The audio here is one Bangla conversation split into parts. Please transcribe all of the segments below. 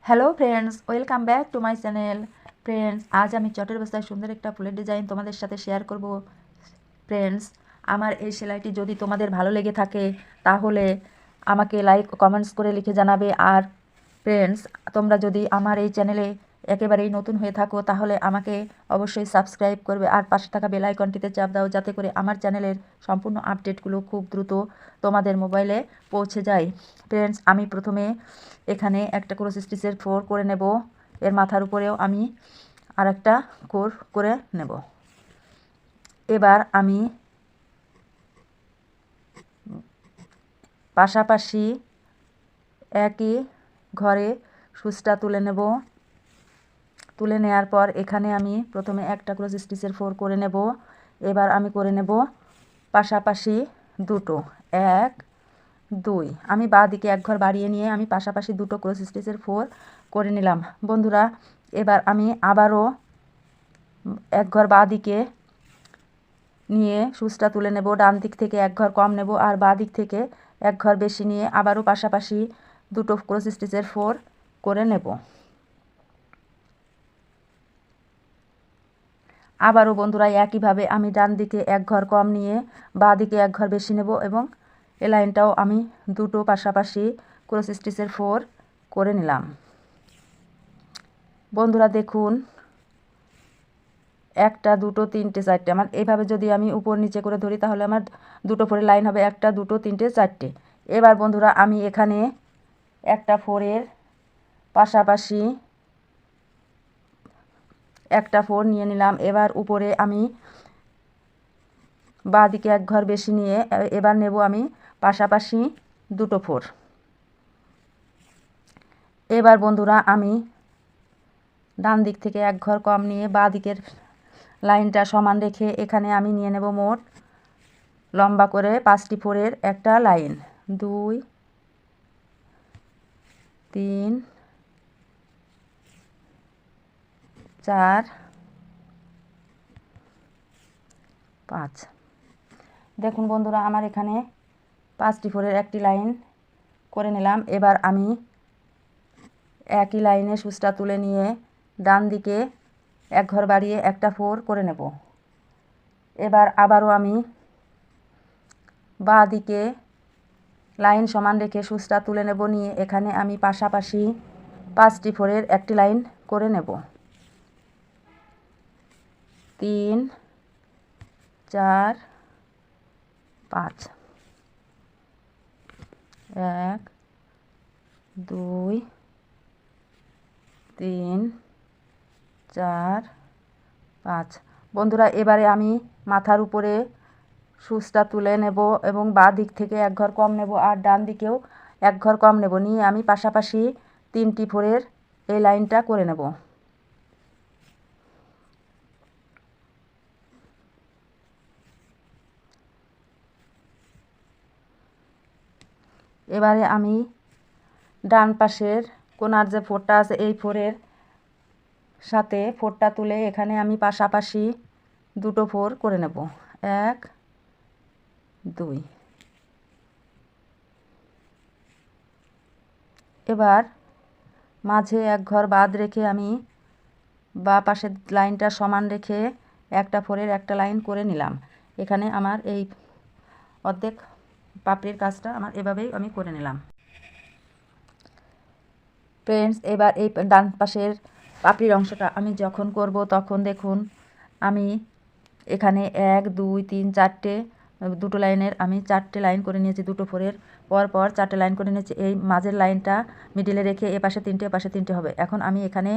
Hello friends, welcome back to my channel. Friends, আজ আমি চটের বস্তায় সুন্দর একটা ফুলের ডিজাইন তোমাদের সাথে শেয়ার করব। ফ্রেন্ডস, আমার এই সেলাইটি যদি তোমাদের ভালো লেগে থাকে তাহলে আমাকে লাইক কমেন্টস করে লিখে জানাবে। আর ফ্রেন্ডস, তোমরা যদি আমার এই চ্যানেলে একেবারেই নতুন হয়ে থাকো তাহলে আমাকে অবশ্যই সাবস্ক্রাইব করবে আর পাশে থাকা বেল আইকনটিতে চাপ দাও, যাতে করে আমার চ্যানেলের সম্পূর্ণ আপডেটগুলো খুব দ্রুত তোমাদের মোবাইলে পৌঁছে যায়। ফ্রেন্ডস, আমি প্রথমে এখানে একটা ক্রস স্টিচের 4 করে নেব। এর মাথার উপরেও আমি আর একটা কোর করে নেব। এবার আমি পাশাপাশি একই ঘরে সুচটা তুলে নেব। তুলে নেওয়ার পর এখানে আমি প্রথমে একটা ক্রস স্টিচের 4 করে নেব। এবার আমি করে নেব পাশাপাশি দুটো, 1 2। আমি বাঁ দিকে এক ঘর বাড়িয়ে নিয়ে আমি পাশাপাশি দুটো ক্রস স্টিচের 4 করে নিলাম। বন্ধুরা, এবার আমি আবারও এক ঘর বাঁ দিকে নিয়ে সুচটা তুলে নেব। ডান দিক থেকে এক ঘর কম নেব আর বাঁ দিক থেকে এক ঘর বেশি নিয়ে আবারও পাশাপাশি দুটো ক্রস স্টিচের 4 করে নেব। আবারও বন্ধুরা একইভাবে আমি ডান দিকে এক ঘর কম নিয়ে বাঁ দিকে এক ঘর বেশি নেব এবং এই লাইনটাও আমি দুটো পাশাপাশি ক্রস স্টিচের 4 করে নিলাম। বন্ধুরা দেখুন, একটা দুটো তিনটে চারটে, আমার এইভাবে যদি আমি উপর নিচে করে ধরি তাহলে আমার দুটো 4 লাইন হবে, একটা দুটো তিনটে চারটে। এবার বন্ধুরা আমি এখানে একটা 4-এর পাশাপাশি একটা 4 নিয়ে নিলাম। এবার উপরে আমি বাঁ দিকে এক ঘর বেশি নিয়ে এবার নেব আমি পাশাপাশি দুটো 4। এবার বন্ধুরা আমি ডান দিক থেকে এক ঘর কম নিয়ে বাঁ দিকের লাইনটা সমান রেখে এখানে আমি নিয়ে নেব মোট লম্বা করে 5টি 4-এর একটা লাইন। 2 3 4 5। দেখুন বন্ধুরা, আমার এখানে 5টি 4-এর একটি লাইন করে নিলাম। এবার আমি একই লাইনে সুচটা তুলে নিয়ে ডান দিকে এক ঘর বাড়িয়ে একটা 4 করে নেব। এবার আবারও আমি বাঁ দিকে লাইন সমান রেখে সুচটা তুলে নেব, নিয়ে এখানে আমি পাশাপাশি 5টি 4-এর একটি লাইন করে নেব। 3 4 5, 1 2 3 4 5। বন্ধুরা, এবারে আমি মাথার উপরে সুচটা তুলে নেব এবং বাঁ দিক থেকে এক ঘর কম নেব আর ডান দিকেও এক ঘর কম নেব, নিয়ে আমি পাশাপাশি 3টি 4-এর এই লাইনটা করে নেব। এবারে আমি ডান পাশের কোনার যে 4টা আছে এই 4-এর সাথে 4টা তুলে এখানে আমি পাশাপাশি দুটো 4 করে নেব। 1 2। এবার মাঝে এক ঘর বাদ রেখে আমি বা পাশের লাইনটা সমান রেখে একটা 4-এর একটা লাইন করে নিলাম। এখানে আমার এই অর্ধেক পাপড়ির কাজটা আমার এভাবেই আমি করে নিলাম। ফ্রেন্ডস, এবার এই ডান পাশের পাপড়ির অংশটা আমি যখন করব তখন দেখুন আমি এখানে 1 2 3 4টে দুটো লাইনের আমি 4টে লাইন করে নিয়েছি। দুটো 4-এর পর পর 4টে লাইন করে নিয়েছি। এই মাঝের লাইনটা মিডিলে রেখে এ পাশে 3টে, পাশে 3টে হবে। এখন আমি এখানে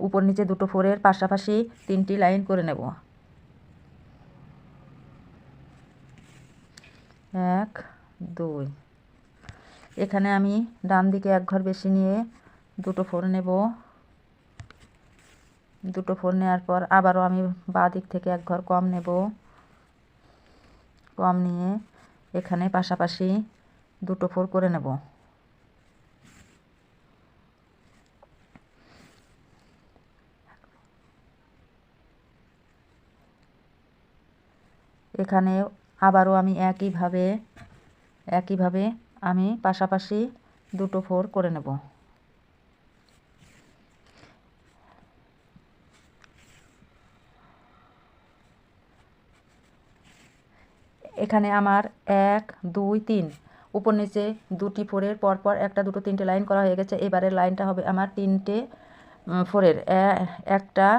উপর নিচে দুটো 4-এর পাশাপাশি 3টি লাইন করে নেব। 1 2। এখানে আমি ডান দিকে এক ঘর বেশি নিয়ে দুটো 4 নেব। দুটো 4 নেওয়ার পর আবারও আমি বাঁ দিক থেকে এক ঘর কম নেব। কম নিয়ে এখানে পাশাপাশি দুটো 4 করে নেব। এখানে আবারও আমি একইভাবে আমি পাশাপাশি দুটো 4 করে নেব। এখানে আমার 1 2 3 উপর নিচে দুটি ফোরের পরপর একটা দুটো তিনটে লাইন করা হয়ে গেছে। এবারের লাইনটা হবে আমার তিনটে ফোরের, একটা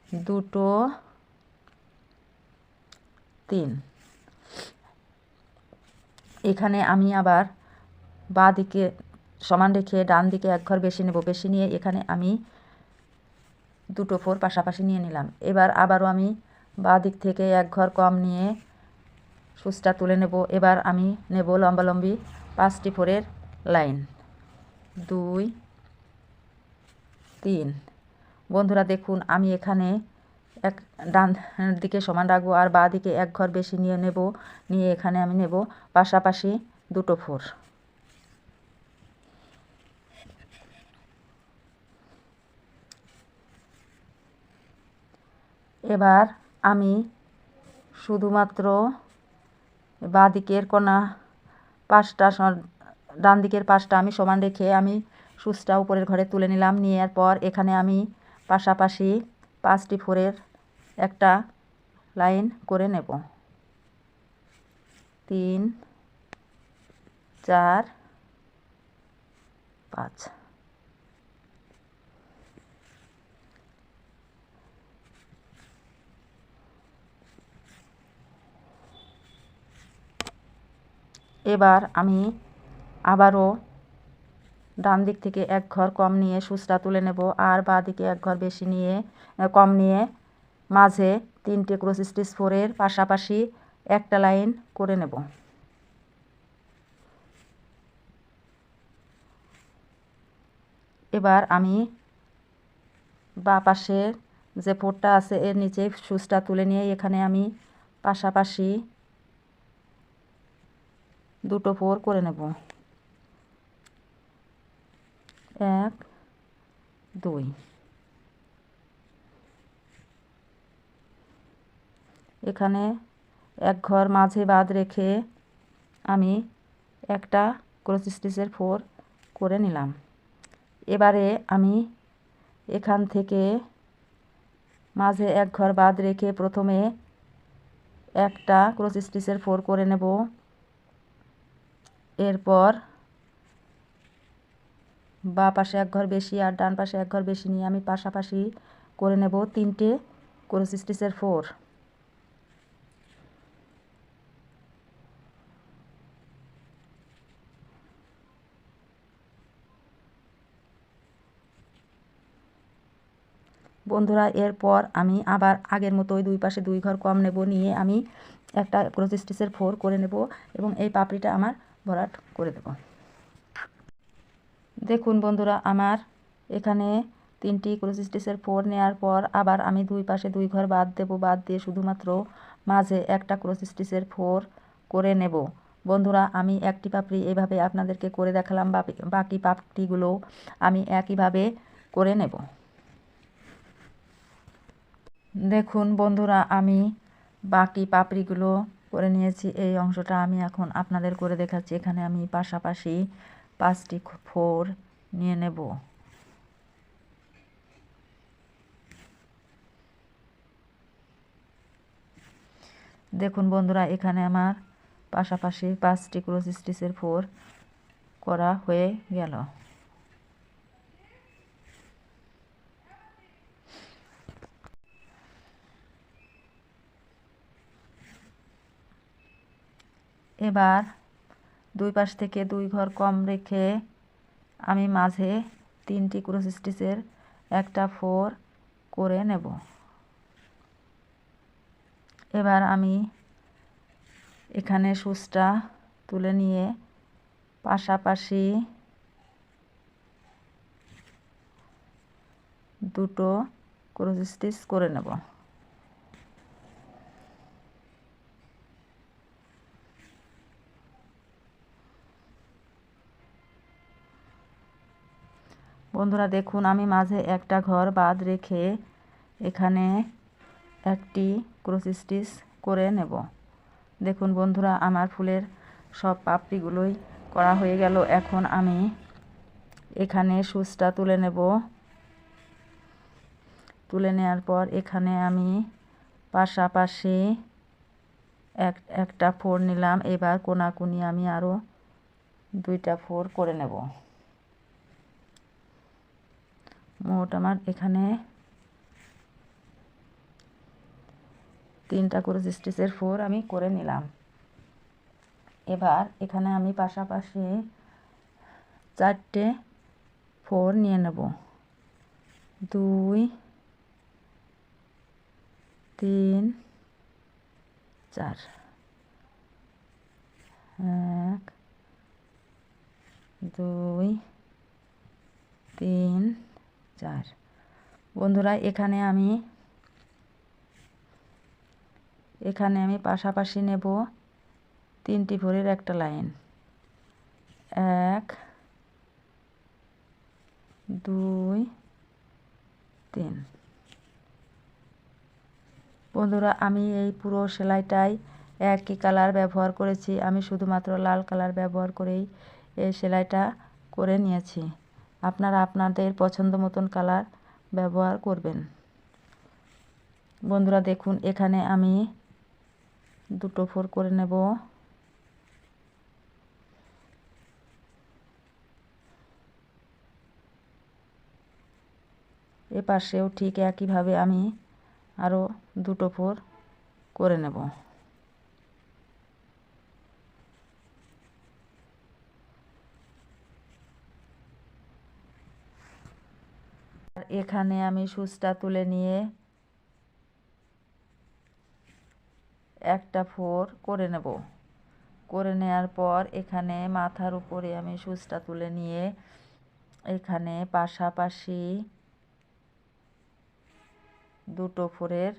দুটো 3। এখানে আমি আবার বাঁ দিকে সমান রেখে ডান দিকে এক ঘর বেশি নেব, বেশি নিয়ে এখানে আমি দুটো ফোর পাশাপাশি নিয়ে নিলাম। এবার আবারও আমি বাঁ দিক থেকে এক ঘর কম নিয়ে সুচটা তুলে নেব। এবার আমি নেব লম্বালম্বি 5টি ফোরের লাইন, 2 3। বন্ধুরা দেখুন আমি এখানে এক ডান দিকে সমান রাখবো আর বাঁ দিকে এক ঘর বেশি নিয়ে নেব, নিয়ে এখানে আমি নেব পাশাপাশি দুটো ফোর। এবার আমি শুধুমাত্র বাঁ দিকের কোনা পাঁচটা, ডান দিকের পাঁচটা আমি সমান রেখে আমি সুচটা উপরের ঘরে তুলে নিলাম। নেওয়ার পর এখানে আমি পাশাপাশি 5টি ফোরের একটা লাইন করে নেব, 3 4 5। এবার আমি আবারও ডান দিক থেকে এক ঘর কম নিয়ে সুচটা তুলে নেব আর বাঁ দিকে এক ঘর বেশি নিয়ে কম নিয়ে মাঝে 3টে ক্রস স্টিচ ফোরের পাশাপাশি একটা লাইন করে নেব। এবার আমি বাঁ পাশের যে ফোরটা আছে এর নিচে সুচটা তুলে নিয়ে এখানে আমি পাশাপাশি দুটো ফোর করে নেব, 1 2। এখানে এক ঘর মাঝে বাদ রেখে আমি একটা ক্রস স্টিচের ফোর করে নিলাম। এবারে আমি এখান থেকে মাঝে এক ঘর বাদ রেখে প্রথমে একটা ক্রস স্টিচের ফোর করে নেব। এরপর বাঁ পাশে এক ঘর বেশি আর ডান পাশে এক ঘর বেশি নিয়ে আমি পাশাপাশি করে নেব 3টে ক্রস স্টিচের ফোর। বন্ধুরা এরপর আমি আবার আগের মতোই দুই পাশে দুই ঘর কম নেব, নিয়ে আমি একটা ক্রস স্টিচের ফোর করে নেব এবং এই পাপড়িটা আমার ভরাট করে দেব। দেখুন বন্ধুরা আমার এখানে 3টি ক্রস স্টিচের ফোর নেওয়ার পর আবার আমি দুই পাশে দুই ঘর বাদ দেব, বাদ দিয়ে শুধুমাত্র মাঝে একটা ক্রস স্টিচের ফোর করে নেব। বন্ধুরা আমি একটি পাপড়ি এভাবে আপনাদেরকে করে দেখালাম, বাকি পাপড়িগুলো আমি একইভাবে করে নেব। দেখুন বন্ধুরা আমি বাকি পাপড়িগুলো করে নিয়েছি। এই অংশটা আমি এখন আপনাদের করে দেখাচ্ছি। এখানে আমি পাশাপাশি 5টি ফোর নিয়ে নেব। দেখুন বন্ধুরা এখানে আমার পাশাপাশি 5টি ক্রস স্টিচের ফোর করা হয়ে গেল। এবার দুই পাশ থেকে দুই ঘর কম রেখে আমি মাঝে 3টি ক্রস স্টিচের একটা ফোর করে নেব। এবার আমি এখানে সুচটা তুলে নিয়ে পাশাপাশি দুটো ক্রস স্টিচ করে নেব। বন্ধুরা দেখুন আমি মাঝে একটা ঘর বাদ রেখে এখানে একটি ক্রস স্টিচ করে নেব। দেখুন বন্ধুরা আমার ফুলের সব পাপড়িগুলোই করা হয়ে গেল। এখন আমি এখানে সুচটা তুলে নেব। তুলে নেওয়ার পর এখানে আমি পাশাপাশি একটা ফোর নিলাম। এবার কোনাকুনি আমি আরও 2টা ফোর করে নেব। মোট আমার এখানে 3টা করে স্টিচের ফোর আমি করে নিলাম। এবার এখানে আমি পাশাপাশি 4টে ফোর নিয়ে নেব। 2 3 4 1 2 3 4। বন্ধুরা এখানে আমি পাশাপাশি নেব 3টি ফোরের একটা লাইন। 1 2 3। বন্ধুরা আমি এই পুরো সেলাইটাই একই কালার ব্যবহার করেছি। আমি শুধুমাত্র লাল কালার ব্যবহার করেই এই সেলাইটা করে নিয়েছি। আপনারা আপনাদের পছন্দ মতন কালার ব্যবহার করবেন। বন্ধুরা দেখুন এখানে আমি 2টো ফোর করে নেব। এ পাশেও ঠিক একইভাবে আমি আরও 2টো ফোর করে নেব। আর এখানে আমি সুচটা তুলে নিয়ে একটা ফোর করে নেব। করে নেওয়ার পর এখানে মাথার উপরে আমি সুচটা তুলে নিয়ে এখানে পাশাপাশি 2টো ফোরের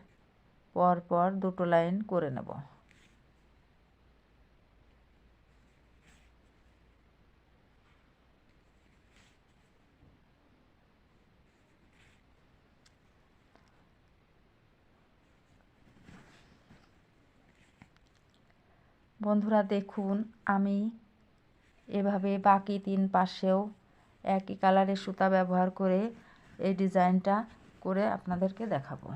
পরপর 2টো লাইন করে নেব। বন্ধুরা দেখুন আমি এভাবে বাকি 3 পাশেও একই কালারের সুতা ব্যবহার করে এই ডিজাইনটা করে আপনাদেরকে দেখাবো।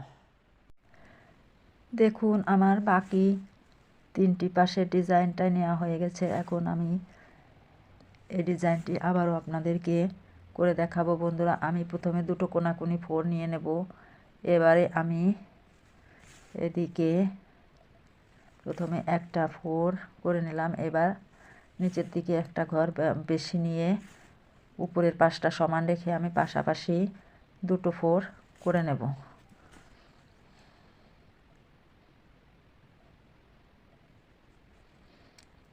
দেখুন আমার বাকি 3টি পাশের ডিজাইনটা নেওয়া হয়ে গেছে। এখন আমি এই ডিজাইনটি আবারও আপনাদেরকে করে দেখাবো। বন্ধুরা আমি প্রথমে 2টো কোনাকুনি ফোর নিয়ে নেব। এবারে আমি এদিকে প্রথমে একটা ফোর করে নিলাম। এবার নিচের দিকে একটা ঘর বেশি নিয়ে উপরের পাশটা সমান রেখে আমি পাশাপাশি 2টো ফোর করে নেব।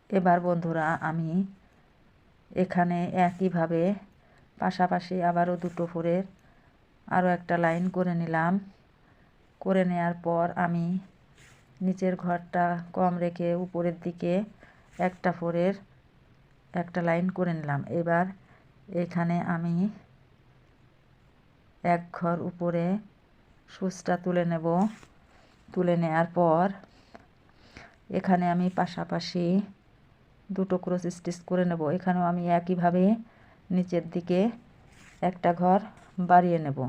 এবার বন্ধুরা আমি এখানে একইভাবে পাশাপাশি আবারও 2টো ফোরের আরও একটা লাইন করে নিলাম। করে নেওয়ার পর আমি নিচের ঘরটা কম রেখে উপরের দিকে একটা ফোরের একটা লাইন করে নিলাম। এবার এখানে আমি এক ঘর উপরে সুচটা তুলে নেব। তুলে নেওয়ার পর এখানে আমি পাশাপাশি 2টো ক্রস স্টিচ করে নেব। এখানেও আমি একইভাবে নিচের দিকে একটা ঘর বাড়িয়ে নেব।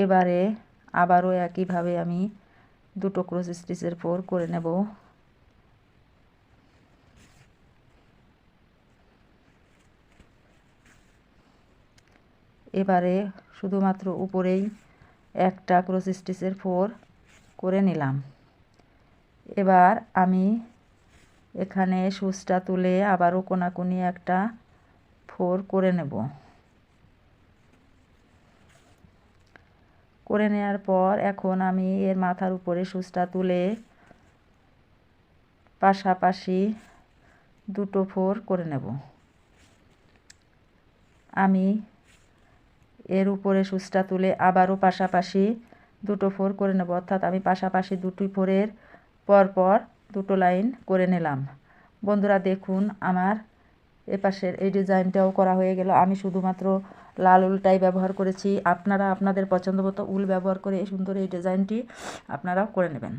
এবারে আবারও একইভাবে আমি 2টো ক্রস স্টিচের ফোর করে নেব। এবারে শুধুমাত্র উপরেই একটা ক্রস স্টিচের ফোর করে নিলাম। এবার আমি এখানে সুচটা তুলে আবারও কোনাকুনি একটা ফোর করে নেব। করে নেওয়ার পর এখন আমি এর মাথার উপরে সুচটা তুলে পাশাপাশি 2টো ফোর করে নেব। আমি এর উপরে সুচটা তুলে আবারও পাশাপাশি 2টো ফোর করে নেব। অর্থাৎ আমি পাশাপাশি 2টি ফোরের পরপর 2টো লাইন করে নিলাম। বন্ধুরা দেখুন আমার এপাশের এই ডিজাইনটাও করা হয়ে গেল। আমি শুধুমাত্র লাল উলটাই ব্যবহার করেছি। আপনারা আপনাদের পছন্দ মতো উল ব্যবহার করে এই সুন্দর এই ডিজাইনটি আপনারাও করে নেবেন।